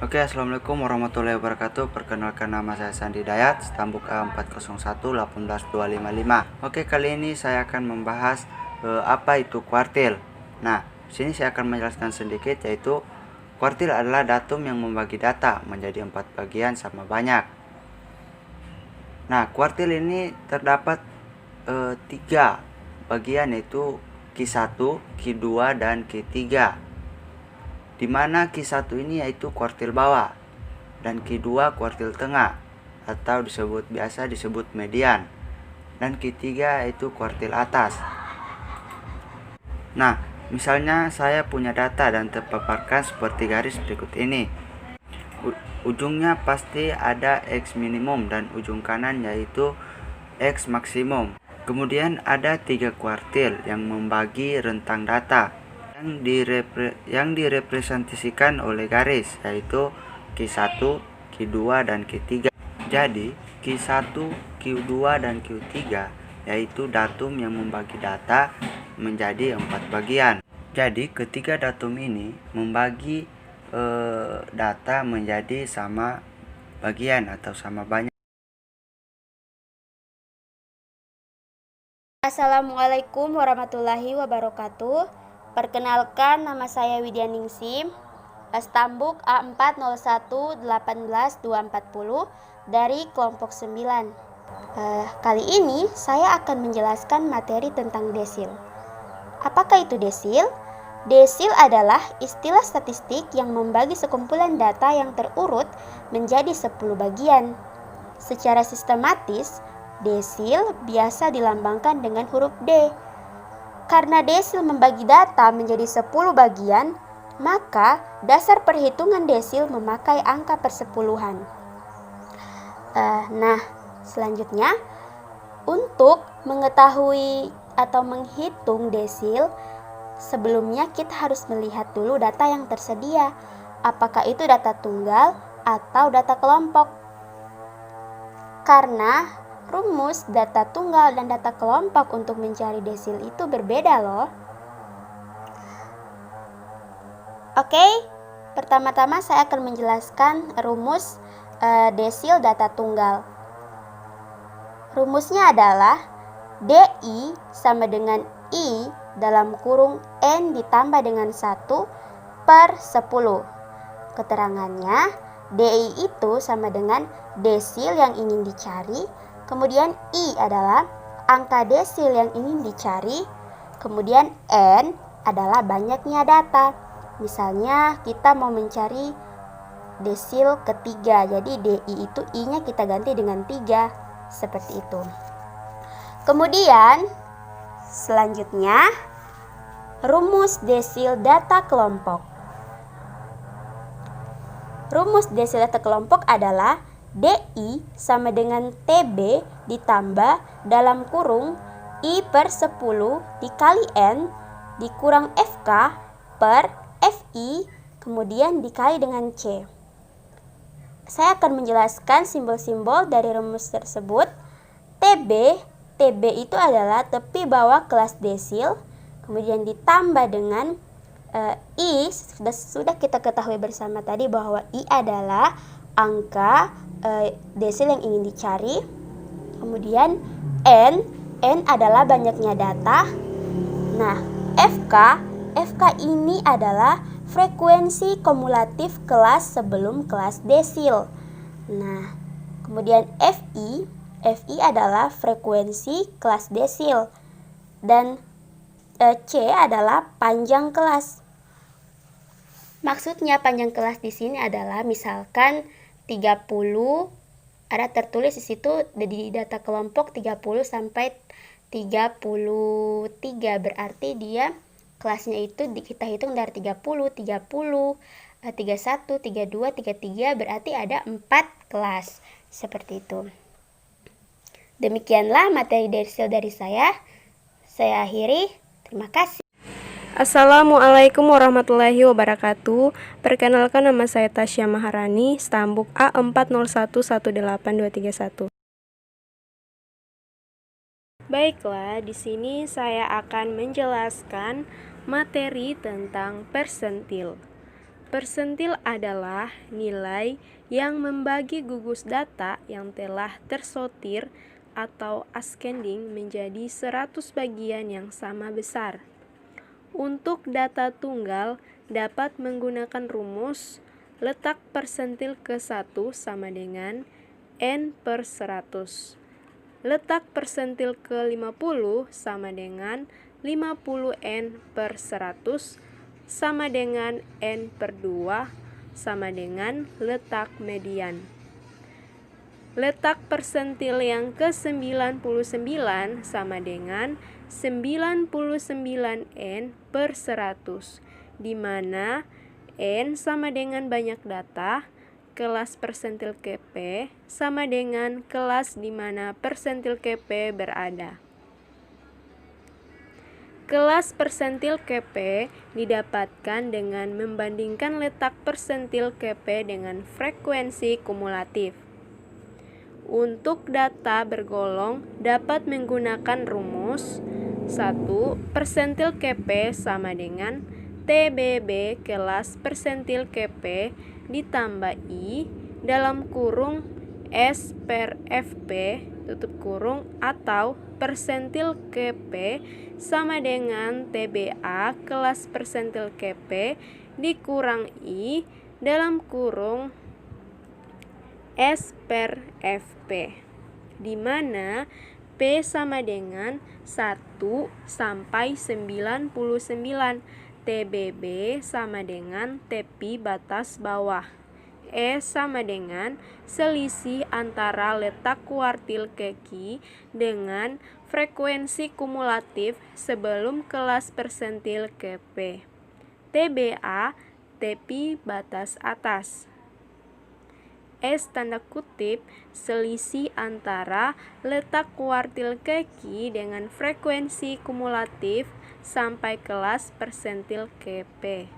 Oke, assalamualaikum warahmatullahi wabarakatuh. Perkenalkan, nama saya Sandi Dayat, stambuk A401-18255. Oke, kali ini saya akan membahas apa itu kuartil. Nah, sini saya akan menjelaskan sedikit, yaitu kuartil adalah datum yang membagi data menjadi 4 bagian sama banyak. Nah, kuartil ini terdapat 3 bagian, yaitu Q1, Q2, dan Q3. Di mana Q1 ini yaitu kuartil bawah dan Q2 kuartil tengah atau biasa disebut median, dan Q3 yaitu kuartil atas. Nah, misalnya saya punya data dan terpaparkan seperti garis berikut ini. Ujungnya pasti ada X minimum dan ujung kanan yaitu X maksimum. Kemudian ada 3 kuartil yang membagi rentang data yang direpresentasikan oleh garis, yaitu Q1, Q2, dan Q3. Jadi Q1, Q2, dan Q3 yaitu datum yang membagi data menjadi 4 bagian. Jadi ketiga datum ini membagi data menjadi sama bagian atau sama banyak. Assalamualaikum warahmatullahi wabarakatuh. Perkenalkan, nama saya Widyaningsih, stambuk A401-18240 dari kelompok 9. Kali ini saya akan menjelaskan materi tentang desil. Apakah itu desil? Desil adalah istilah statistik yang membagi sekumpulan data yang terurut menjadi 10 bagian. Secara sistematis, desil biasa dilambangkan dengan huruf D. Karena desil membagi data menjadi 10 bagian, maka dasar perhitungan desil memakai angka persepuluhan. Nah, selanjutnya, untuk mengetahui atau menghitung desil, sebelumnya kita harus melihat dulu data yang tersedia, apakah itu data tunggal atau data kelompok. Karena rumus data tunggal dan data kelompok untuk mencari desil itu berbeda loh. Oke, pertama-tama saya akan menjelaskan rumus desil data tunggal. Rumusnya adalah DI sama dengan I dalam kurung N ditambah dengan 1/10. Keterangannya, DI itu sama dengan desil yang ingin dicari, kemudian I adalah angka desil yang ingin dicari, kemudian N adalah banyaknya data. Misalnya kita mau mencari desil ketiga, jadi DI itu I-nya kita ganti dengan 3, seperti itu. Kemudian selanjutnya, rumus desil data kelompok. Rumus desil data kelompok adalah DI sama dengan TB ditambah dalam kurung I/10 dikali N dikurang FK per FI kemudian dikali dengan C. Saya akan menjelaskan simbol-simbol dari rumus tersebut. TB itu adalah tepi bawah kelas desil, kemudian ditambah dengan I. Sudah kita ketahui bersama tadi bahwa I adalah angka desil yang ingin dicari. Kemudian N adalah banyaknya data. Nah, FK ini adalah frekuensi kumulatif kelas sebelum kelas desil. Nah, kemudian FI adalah frekuensi kelas desil, dan C adalah panjang kelas. Maksudnya panjang kelas di sini adalah misalkan 30, ada tertulis di situ di data kelompok 30 sampai 33, berarti dia kelasnya itu kita hitung dari 30, 31, 32, 33, berarti ada 4 kelas. Seperti itu. Demikianlah materi desil dari saya. Saya akhiri. Terima kasih. Assalamualaikum warahmatullahi wabarakatuh. Perkenalkan, nama saya Tasya Maharani, stambuk A401-18231. Baiklah, di sini saya akan menjelaskan materi tentang persentil. Persentil adalah nilai yang membagi gugus data yang telah tersortir atau ascending menjadi 100 bagian yang sama besar. Untuk data tunggal dapat menggunakan rumus letak persentil ke-1 sama dengan N per 100. Letak persentil ke-50 sama dengan 50N per 100 sama dengan N per 2 sama dengan letak median. Letak persentil yang ke-99 sama dengan 99N per 100, di mana N sama dengan banyak data, kelas persentil KP sama dengan kelas di mana persentil KP berada. Kelas persentil KP didapatkan dengan membandingkan letak persentil KP dengan frekuensi kumulatif. Untuk data bergolong dapat menggunakan rumus 1. Persentil KP sama dengan TBB kelas persentil KP ditambah I dalam kurung S per FP tutup kurung atau persentil KP sama dengan TBA kelas persentil KP dikurang I dalam kurung S per FP, di mana P sama dengan 1 sampai 99, TBB sama dengan tepi batas bawah, E sama dengan selisih antara letak kuartil keki dengan frekuensi kumulatif sebelum kelas persentil KP, TBA tepi batas atas. S tanda kutip selisih antara letak kuartil keki dengan frekuensi kumulatif sampai kelas persentil KP.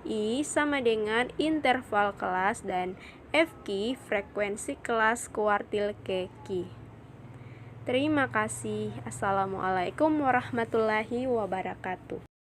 I sama dengan interval kelas dan FQ frekuensi kelas kuartil keki. Terima kasih. Assalamualaikum warahmatullahi wabarakatuh.